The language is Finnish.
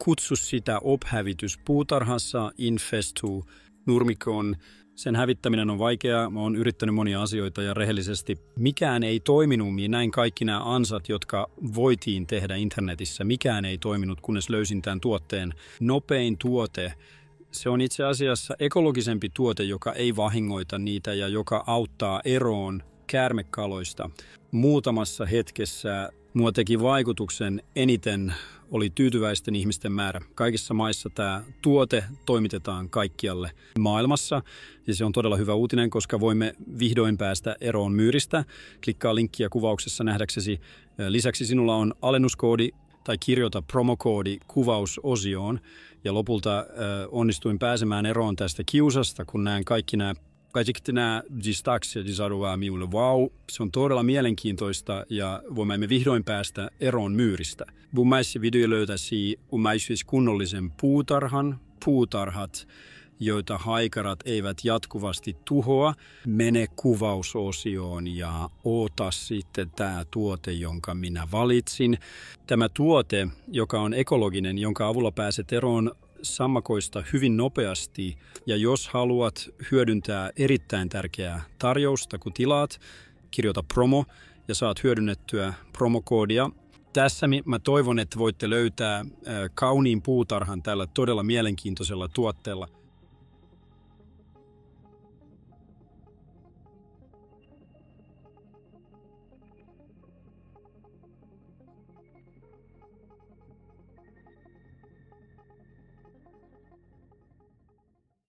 kutsu sitä ophävitys puutarhassa, infestu, nurmikon. Sen hävittäminen on vaikeaa. Mä oon yrittänyt monia asioita ja rehellisesti mikään ei toiminut. Näin kaikki nämä ansat, jotka voitiin tehdä internetissä, mikään ei toiminut, kunnes löysin tämän tuotteen. Nopein tuote. Se on itse asiassa ekologisempi tuote, joka ei vahingoita niitä ja joka auttaa eroon käärmekaloista. Muutamassa hetkessä mua teki vaikutuksen eniten oli tyytyväisten ihmisten määrä. Kaikissa maissa tämä tuote toimitetaan kaikkialle maailmassa ja se on todella hyvä uutinen, koska voimme vihdoin päästä eroon myyristä. Klikkaa linkkiä kuvauksessa nähdäksesi. Lisäksi sinulla on alennuskoodi tai kirjoita promokoodi kuvausosioon ja lopulta onnistuin pääsemään eroon tästä kiusasta, kun näen kaikki nämä distaksi ja disarvaa minulle. Vau, se on todella mielenkiintoista ja voimme vihdoin päästä eroon myyristä. Bummaisi video löytäisi kunnollisen puutarhat, joita haikarat eivät jatkuvasti tuhoa. Mene kuvausosioon ja oota sitten tämä tuote, jonka minä valitsin. Tämä tuote, joka on ekologinen, jonka avulla pääset eroon sammakoista hyvin nopeasti ja jos haluat hyödyntää erittäin tärkeää tarjousta, kun tilaat, kirjoita promo ja saat hyödynnettyä promokoodia. Tässä mä toivon, että voitte löytää kauniin puutarhan tällä todella mielenkiintoisella tuotteella.